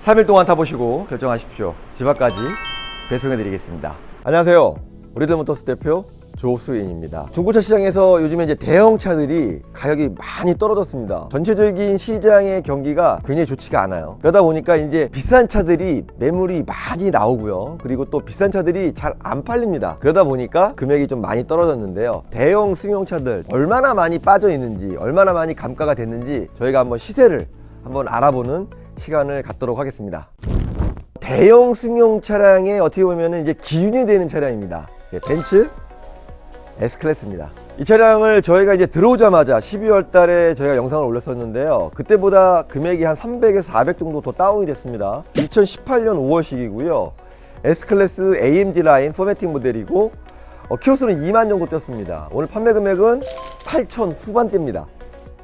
3일 동안 타보시고 결정하십시오. 집 앞까지 배송해 드리겠습니다. 안녕하세요. 우리들모터스 대표 조수인입니다. 중고차 시장에서 요즘에 이제 대형차들이 가격이 많이 떨어졌습니다. 전체적인 시장의 경기가 굉장히 좋지가 않아요. 그러다 보니까 이제 비싼 차들이 매물이 많이 나오고요. 그리고 또 비싼 차들이 잘 안 팔립니다. 그러다 보니까 금액이 좀 많이 떨어졌는데요. 대형 승용차들 얼마나 많이 빠져 있는지, 얼마나 많이 감가가 됐는지 저희가 한번 시세를 한번 알아보는 시간을 갖도록 하겠습니다. 대형 승용 차량의 어떻게 보면 이제 기준이 되는 차량입니다. 벤츠 S클래스입니다. 이 차량을 저희가 이제 들어오자마자 12월 달에 저희가 영상을 올렸었는데요. 그때보다 금액이 한 300에서 400 정도 더 다운이 됐습니다. 2018년 5월식이고요. S클래스 AMG 라인 포매팅 모델이고 키로수는 2만 정도 뛰었습니다. 오늘 판매 금액은 8천 후반대입니다.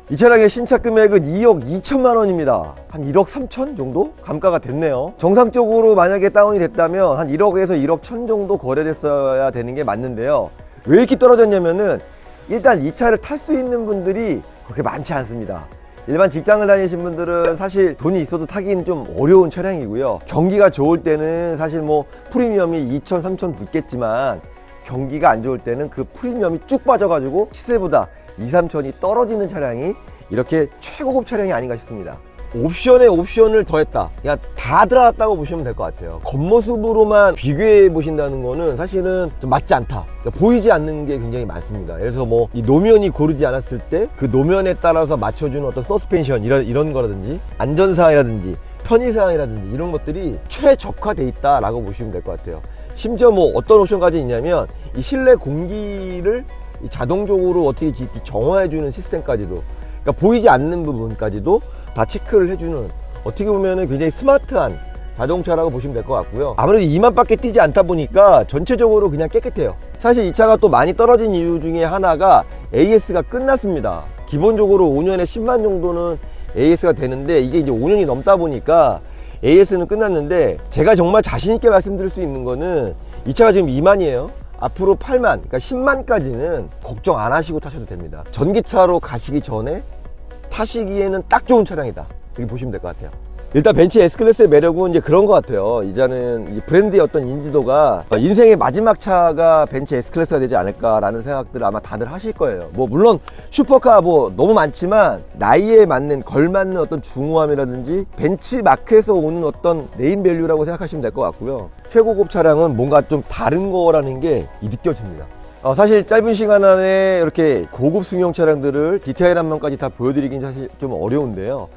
이 차량의 신차 금액은 2억 2천만 원입니다. 한 1억 3천 정도 감가가 됐네요. 정상적으로 만약에 다운이 됐다면 한 1억에서 1억 1천 정도 거래됐어야 되는 게 맞는데요. 왜 이렇게 떨어졌냐면은 일단 이 차를 탈 수 있는 분들이 그렇게 많지 않습니다. 일반 직장을 다니신 분들은 사실 돈이 있어도 타기는 좀 어려운 차량이고요. 경기가 좋을 때는 사실 뭐 프리미엄이 2천, 3천 붙겠지만 경기가 안 좋을 때는 그 프리미엄이 쭉 빠져가지고 시세보다 2, 3천이 떨어지는 차량이 이렇게 최고급 차량이 아닌가 싶습니다. 옵션에 옵션을 더했다. 그냥 다 들어갔다고 보시면 될 것 같아요. 겉모습으로만 비교해 보신다는 거는 사실은 좀 맞지 않다. 그러니까 보이지 않는 게 굉장히 많습니다. 예를 들어서 뭐 이 노면이 고르지 않았을 때 그 노면에 따라서 맞춰주는 어떤 서스펜션 이런 거라든지 안전사항이라든지 편의사항이라든지 이런 것들이 최적화돼 있다라고 보시면 될 것 같아요. 심지어 뭐 어떤 옵션까지 있냐면 이 실내 공기를 자동적으로 어떻게 정화해주는 시스템까지도, 그러니까 보이지 않는 부분까지도 다 체크를 해주는, 어떻게 보면 굉장히 스마트한 자동차라고 보시면 될 것 같고요. 아무래도 2만 밖에 뛰지 않다 보니까 전체적으로 그냥 깨끗해요. 사실 이 차가 또 많이 떨어진 이유 중에 하나가 AS가 끝났습니다. 기본적으로 5년에 10만 정도는 AS가 되는데 이게 이제 5년이 넘다 보니까 AS는 끝났는데, 제가 정말 자신 있게 말씀드릴 수 있는 거는 이 차가 지금 2만이에요. 앞으로 8만, 그러니까 10만까지는 걱정 안 하시고 타셔도 됩니다. 전기차로 가시기 전에 타시기에는 딱 좋은 차량이다, 이렇게 보시면 될 것 같아요. 일단 벤츠 S클래스의 매력은 이제 그런 것 같아요. 이제는 브랜드의 어떤 인지도가 인생의 마지막 차가 벤츠 S클래스가 되지 않을까라는 생각들을 아마 다들 하실 거예요. 뭐 물론 슈퍼카 뭐 너무 많지만 나이에 맞는 걸맞는 어떤 중후함이라든지 벤츠 마크에서 오는 어떤 네임밸류라고 생각하시면 될 것 같고요. 최고급 차량은 뭔가 좀 다른 거라는 게 느껴집니다. 사실 짧은 시간 안에 이렇게 고급 승용 차량들을 디테일한 면까지 다 보여드리긴 사실 좀 어려운데요.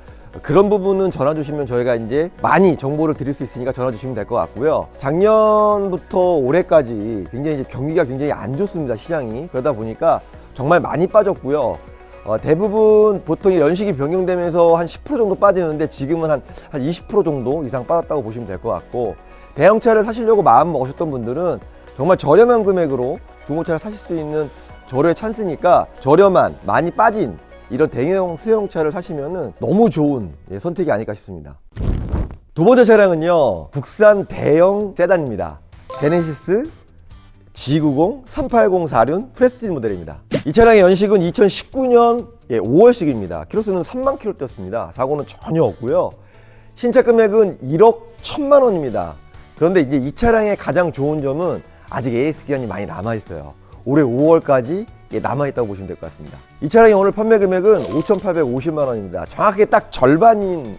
그런 부분은 전화 주시면 저희가 이제 많이 정보를 드릴 수 있으니까 전화 주시면 될 것 같고요. 작년부터 올해까지 굉장히 이제 경기가 굉장히 안 좋습니다, 시장이. 그러다 보니까 정말 많이 빠졌고요. 대부분 보통 연식이 변경되면서 한 10% 정도 빠지는데 지금은 한 20% 정도 이상 빠졌다고 보시면 될 것 같고, 대형차를 사시려고 마음 먹으셨던 분들은 정말 저렴한 금액으로 중고차를 사실 수 있는 절호의 찬스니까 저렴한, 많이 빠진 이런 대형 수용차를 사시면은 너무 좋은 선택이 아닐까 싶습니다. 두 번째 차량은요, 국산 대형 세단입니다. 제네시스 G90 380 4륜 프레스티지 모델입니다. 이 차량의 연식은 2019년 5월식입니다. 키로수는 3만 킬로 뛰었습니다. 사고는 전혀 없고요. 신차 금액은 1억 1천만 원입니다. 그런데 이제 이 차량의 가장 좋은 점은 아직 AS 기간이 많이 남아 있어요. 올해 5월까지 남아있다고 보시면 될 것 같습니다. 이 차량의 오늘 판매 금액은 5,850만 원입니다. 정확하게 딱 절반인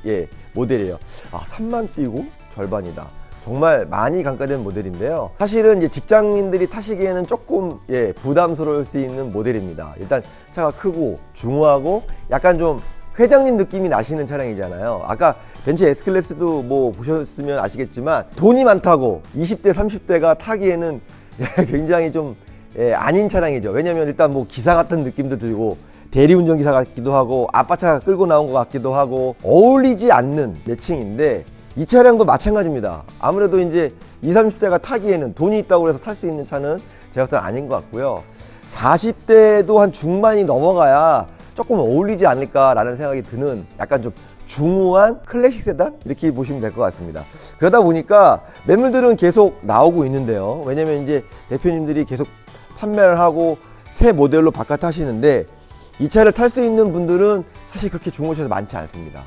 모델이에요. 3만 뛰고 절반이다. 정말 많이 감가된 모델인데요. 사실은 이제 직장인들이 타시기에는 조금 부담스러울 수 있는 모델입니다. 일단 차가 크고 중후하고 약간 좀 회장님 느낌이 나시는 차량이잖아요. 아까 벤츠 S클래스도 뭐 보셨으면 아시겠지만 돈이 많다고 20대 30대가 타기에는 굉장히 좀 아닌 차량이죠. 왜냐면 일단 뭐 기사 같은 느낌도 들고 대리운전 기사 같기도 하고 아빠차 끌고 나온 것 같기도 하고 어울리지 않는 매칭인데, 이 차량도 마찬가지입니다. 아무래도 이제 20, 30대가 타기에는 돈이 있다고 해서 탈 수 있는 차는 제가 봤을 때 아닌 것 같고요. 40대도 한 중반이 넘어가야 조금 어울리지 않을까라는 생각이 드는 약간 좀 중후한 클래식 세단? 이렇게 보시면 될 것 같습니다. 그러다 보니까 매물들은 계속 나오고 있는데요. 왜냐면 이제 대표님들이 계속 판매를 하고 새 모델로 바꿔 타시는데, 이 차를 탈 수 있는 분들은 사실 그렇게 중고차에서 많지 않습니다.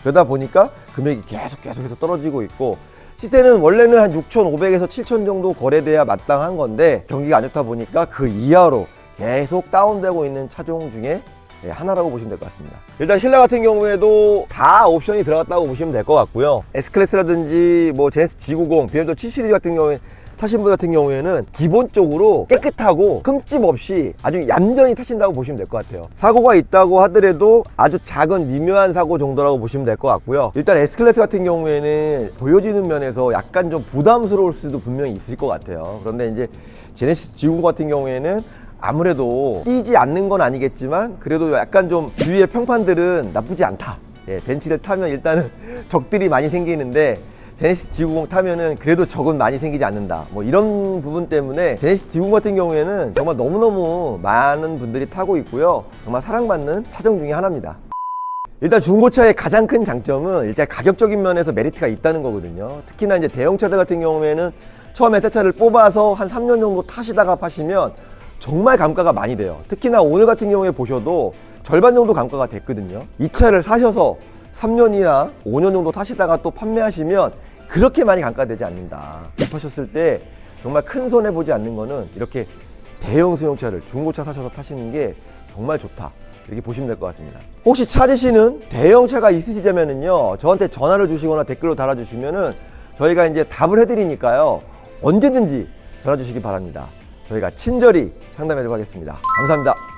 그러다 보니까 금액이 계속해서 떨어지고 있고, 시세는 원래는 한 6,500에서 7,000 정도 거래돼야 마땅한 건데 경기가 안 좋다 보니까 그 이하로 계속 다운되고 있는 차종 중에 하나라고 보시면 될 것 같습니다. 일단 실내 같은 경우에도 다 옵션이 들어갔다고 보시면 될 것 같고요. S클래스라든지 뭐 제네시스 G90, BMW 7 시리즈 같은 경우에 타신 분 같은 경우에는 기본적으로 깨끗하고 흠집 없이 아주 얌전히 타신다고 보시면 될 것 같아요. 사고가 있다고 하더라도 아주 작은 미묘한 사고 정도라고 보시면 될 것 같고요. 일단 S클래스 같은 경우에는 보여지는 면에서 약간 좀 부담스러울 수도 분명히 있을 것 같아요. 그런데 이제 제네시스 G90 같은 경우에는 아무래도 뛰지 않는 건 아니겠지만 그래도 약간 좀 주위의 평판들은 나쁘지 않다. 벤츠를 타면 일단은 적들이 많이 생기는데 제네시스 G90 타면은 그래도 적은 많이 생기지 않는다. 뭐 이런 부분 때문에 제네시스 G90 같은 경우에는 정말 너무너무 많은 분들이 타고 있고요. 정말 사랑받는 차종 중에 하나입니다. 일단 중고차의 가장 큰 장점은 일단 가격적인 면에서 메리트가 있다는 거거든요. 특히나 이제 대형차들 같은 경우에는 처음에 새 차를 뽑아서 한 3년 정도 타시다가 파시면 정말 감가가 많이 돼요. 특히나 오늘 같은 경우에 보셔도 절반 정도 감가가 됐거든요. 이 차를 사셔서 3년이나 5년 정도 타시다가 또 판매하시면 그렇게 많이 감가되지 않는다. 구입하셨을 때 정말 큰 손해 보지 않는 거는 이렇게 대형 수용차를 중고차 사셔서 타시는 게 정말 좋다. 이렇게 보시면 될 것 같습니다. 혹시 찾으시는 대형차가 있으시다면요, 저한테 전화를 주시거나 댓글로 달아주시면은 저희가 이제 답을 해드리니까요, 언제든지 전화 주시기 바랍니다. 저희가 친절히 상담해드리도록 하겠습니다. 감사합니다.